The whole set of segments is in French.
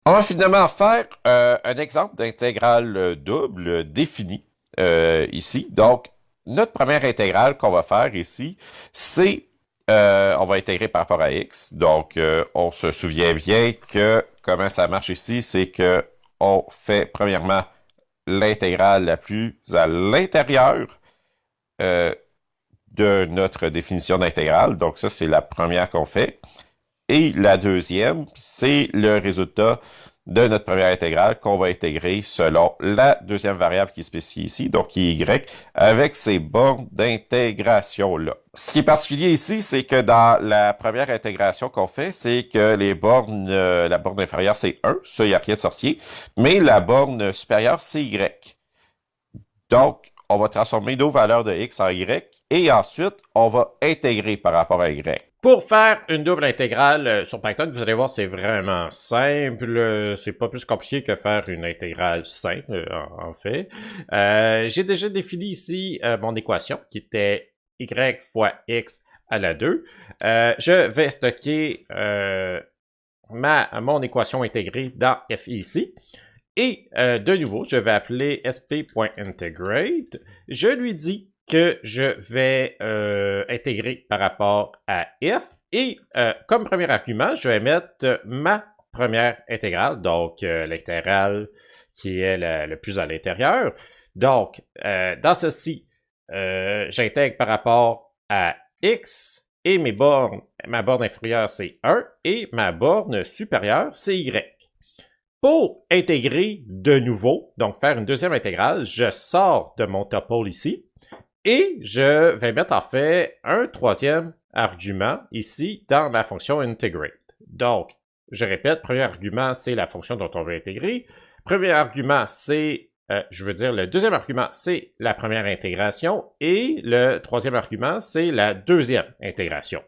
On va finalement faire un exemple d'intégrale double définie ici. Donc, notre première intégrale qu'on va faire ici, c'est, on va intégrer par rapport à x. Donc, on se souvient bien que comment ça marche ici, c'est que on fait premièrement l'intégrale la plus à l'intérieur euh, de notre définition d'intégrale. Donc, ça, c'est la première qu'on fait. Et la deuxième, c'est le résultat de notre première intégrale qu'on va intégrer selon la deuxième variable qui est spécifiée ici, donc qui est y, avec ces bornes d'intégration-là. Ce qui est particulier ici, c'est que dans la première intégration qu'on fait, c'est que les bornes, la borne inférieure, c'est 1, ça, il n'y a rien de sorcier, mais la borne supérieure, c'est y. Donc, on va transformer nos valeurs de x en y et ensuite, on va intégrer par rapport à y. Pour faire une double intégrale sur Python, vous allez voir, c'est vraiment simple. C'est pas plus compliqué que faire une intégrale simple, en fait. J'ai déjà défini ici mon équation, qui était y fois x à la 2. Je vais stocker mon équation intégrée dans FI ici. Et de nouveau, je vais appeler sp.integrate. Je lui dis que je vais intégrer par rapport à f. Et comme premier argument, je vais mettre ma première intégrale, donc l'intégrale qui est le plus à l'intérieur. Donc, dans ceci, j'intègre par rapport à x et ma borne inférieure c'est 1 et ma borne supérieure c'est y. Pour intégrer de nouveau, donc faire une deuxième intégrale, je sors de mon tuple ici et je vais mettre en fait un troisième argument ici dans la fonction integrate. Donc, je répète, premier argument, c'est la fonction dont on veut intégrer. Premier argument, c'est, le deuxième argument, c'est la première intégration et le troisième argument, c'est la deuxième intégration.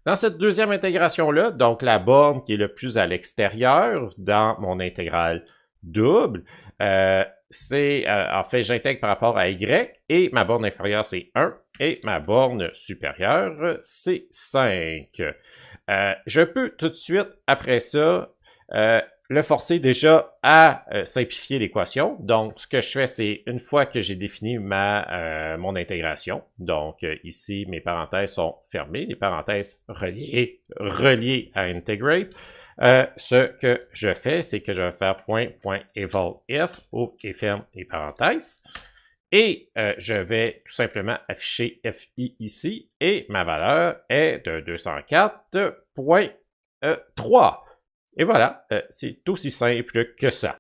Dans cette deuxième intégration-là, donc la borne qui est le plus à l'extérieur dans mon intégrale double, en fait, j'intègre par rapport à y et ma borne inférieure, c'est 1 et ma borne supérieure, c'est 5. Je peux tout de suite, après ça, le forcer déjà à simplifier l'équation. Donc, ce que je fais, c'est une fois que j'ai défini mon intégration, donc ici, mes parenthèses sont fermées, les parenthèses reliées à integrate. Ce que je fais, c'est que je vais faire point.evalf, ouvre et ferme les parenthèses. Et je vais tout simplement afficher FI ici, et ma valeur est de 204.3. Et voilà, c'est aussi simple que ça.